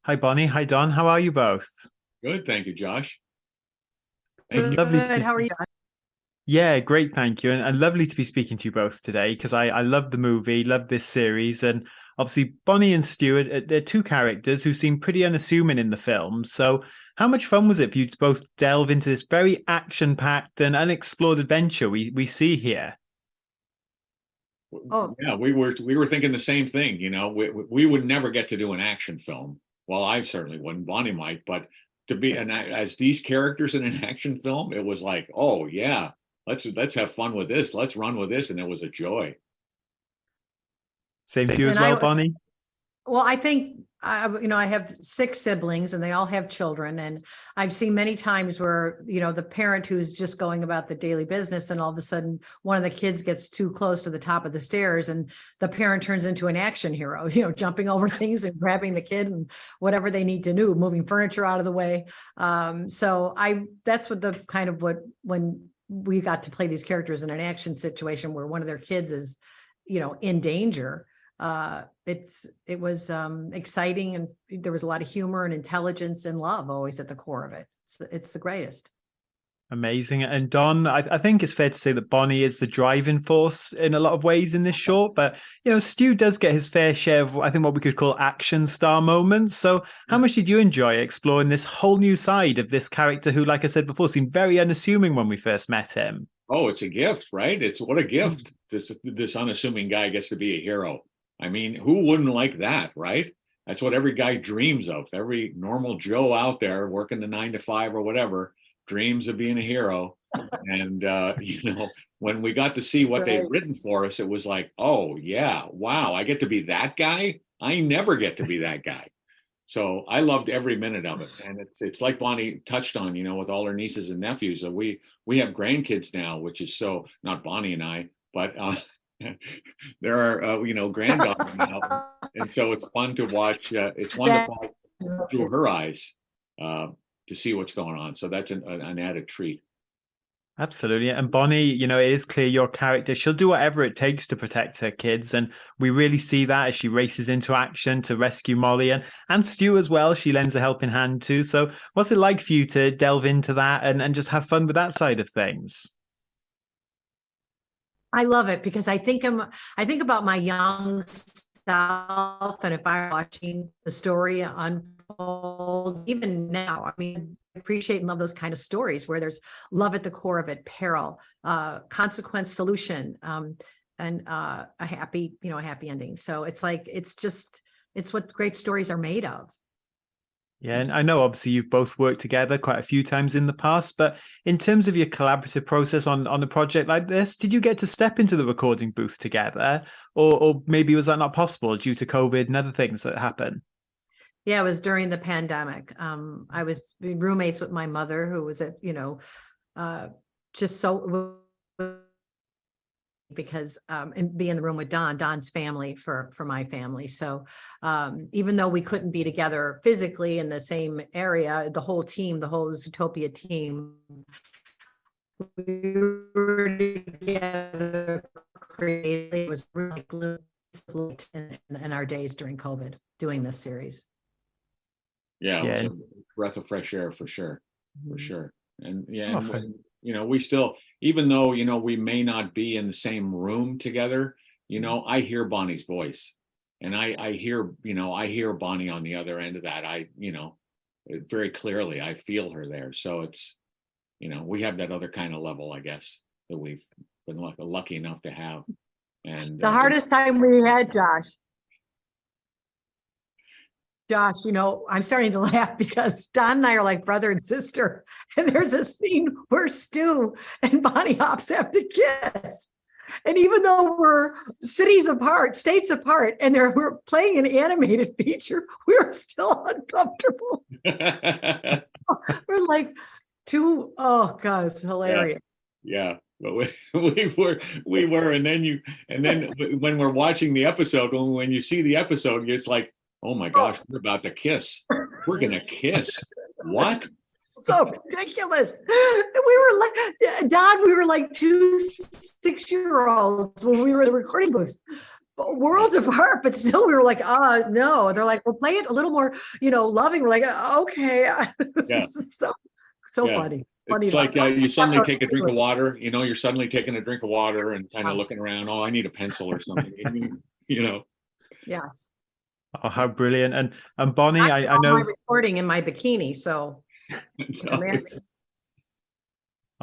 Hi, Bonnie. Hi, Don. How are you both? Good, thank you, Josh. And Lovely to Good. be How are you? Yeah, great, thank you. And lovely to be speaking to you both today because I love the movie, love this series. And obviously, Bonnie and Stuart, they're two characters who seem pretty unassuming in the film. So, how much fun was it for you to both delve into this very action-packed and unexplored adventure we see here? Oh, yeah, we were thinking the same thing. We would never get to do an action film. Well, I certainly wouldn't. Bonnie might, but to be as these characters in an action film, it was like, oh yeah, let's have fun with this. Let's run with this, and it was a joy. Same to you as and well, I, Bonnie? well, I think I have six siblings and they all have children. And I've seen many times where, the parent who's just going about the daily business and all of a sudden one of the kids gets too close to the top of the stairs and the parent turns into an action hero, jumping over things and grabbing the kid and whatever they need to do, moving furniture out of the way. That's what the kind of when we got to play these characters in an action situation where one of their kids is, in danger. It was exciting, and there was a lot of humor and intelligence and love always at the core of it. It's the greatest. Amazing. And Don, I think it's fair to say that Bonnie is the driving force in a lot of ways in this short, but Stu does get his fair share of, I think, what we could call action star moments. So how much did you enjoy exploring this whole new side of this character who, like I said before, seemed very unassuming when we first met him? Oh, it's a gift, right? It's what a gift. This unassuming guy gets to be a hero. I mean, who wouldn't like that, right? That's what every guy dreams of. Every normal Joe out there working the 9 to 5 or whatever dreams of being a hero. And when we got to see That's what they'd right. written for us, it was like, oh yeah, wow, I get to be that guy. I never get to be that guy. So I loved every minute of it, and it's like Bonnie touched on, with all her nieces and nephews. We have grandkids now, which is so not Bonnie and I, but there are granddaughters now, and so it's fun to watch. It's fun to That watch through her eyes to see what's going on. So that's an added treat. Absolutely. And Bonnie, it is clear your character, she'll do whatever it takes to protect her kids. And we really see that as she races into action to rescue Molly and Stu as well. She lends a helping hand too. So what's it like for you to delve into that and just have fun with that side of things? I love it because I think about my young self, and if I'm watching the story unfold, even now, I mean, I appreciate and love those kind of stories where there's love at the core of it, peril, consequence, solution, and a happy ending. So it's like it's what great stories are made of. Yeah, and I know obviously you've both worked together quite a few times in the past, but in terms of your collaborative process on a project like this, did you get to step into the recording booth together, or maybe was that not possible due to COVID and other things that happen? Yeah, it was during the pandemic. I was roommates with my mother, who was uh, just so because and be in the room with Don's family for my family. So even though we couldn't be together physically in the same area, the whole team, the whole Zootopia team, we were together creatively. It was really in our days during COVID doing this series. Yeah, it was Yeah. a breath of fresh air for Mhm. sure. And yeah, Oh, and we still, even though we may not be in the same room together, I hear Bonnie's voice, and I hear Bonnie on the other end of that. Very clearly, I feel her there. So it's we have that other kind of level, I guess, that we've been lucky enough to have. And The hardest time we had, Josh, I'm starting to laugh because Don and I are like brother and sister. And there's a scene where Stu and Bonnie Hopps have to kiss. And even though we're cities apart, states apart, and we're playing an animated feature, we're still uncomfortable. We're like oh God, it's yeah, hilarious. yeah, but we were, and then when we're watching the episode, when you see the episode, it's like, oh my gosh, Oh, we're about to kiss. We're gonna kiss. What? so ridiculous. We were like, Don, we were like 2 6-year-olds when we were in the recording booth. worlds apart, but still we were like, no. And they're like, well, play it a little more, loving. We're like, okay. Yeah. So Yeah. funny. It's like you suddenly take a drink of water, you're suddenly taking a drink of water and kind of looking around. Oh, I need a pencil or something, Yes. Oh, how brilliant. And Bonnie, I know my recording in my bikini. So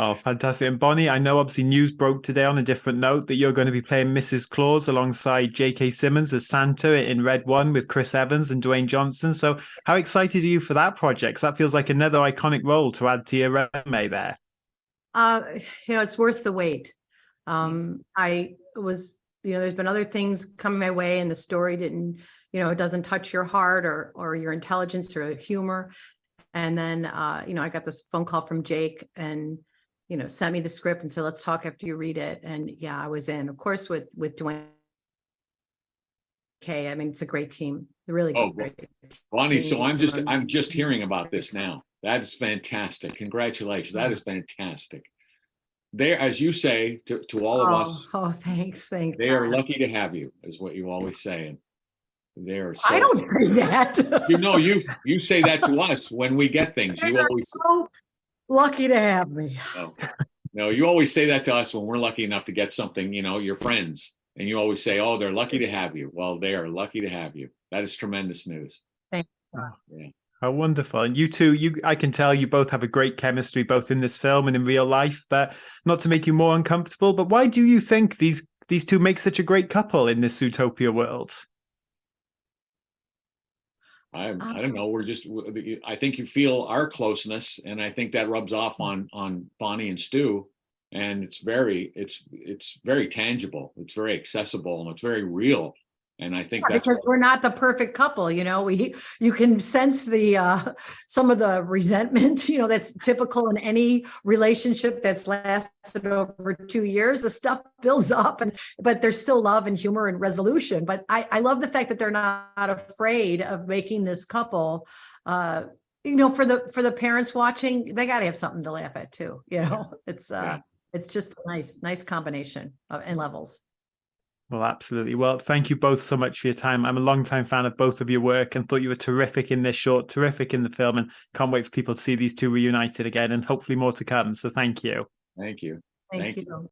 Oh, fantastic. And Bonnie, I know obviously news broke today on a different note that you're going to be playing Mrs. Claus alongside J.K. Simmons as Santa in Red One with Chris Evans and Dwayne Johnson. So how excited are you for that project? 'Cause that feels like another iconic role to add to your resume there. It's worth the wait. I was, there's been other things coming my way and the story didn't, it doesn't touch your heart or your intelligence or humor. And then, I got this phone call from Jake and, sent me the script and said, let's talk after you read it. And yeah, I was in, of course, with Dwayne. Okay. I mean, it's a great team. Really great. Bonnie, so I'm just hearing about this now. That is fantastic. Congratulations. That is fantastic. There, as you say to all of us. Oh, thanks. They are lucky to have you, is what you always say. They're so, I don't say that. You say that to us when we get things. You always so lucky to have me. No, you always say that to us when we're lucky enough to get something, your friends, and you always say, oh, they're lucky to have you. Well, they are lucky to have you. That is tremendous news. Thank you. Yeah. How wonderful. And you two, I can tell you both have a great chemistry, both in this film and in real life, but not to make you more uncomfortable, but why do you think these two make such a great couple in this Zootopia world? I don't know. I think you feel our closeness, and I think that rubs off on Bonnie and Stu, and it's very tangible. It's very accessible, and it's very real. And I think that's because we're not the perfect couple, you can sense the some of the resentment, that's typical in any relationship that's lasted over 2 years. The stuff builds up, but there's still love and humor and resolution. But I love the fact that they're not afraid of making this couple, for the parents watching, they got to have something to laugh at too. It's just a nice combination and levels. Well, absolutely. Well, thank you both so much for your time. I'm a longtime fan of both of your work and thought you were terrific in this short, terrific in the film, and can't wait for people to see these two reunited again and hopefully more to come. So thank you. Thank you. Thank you.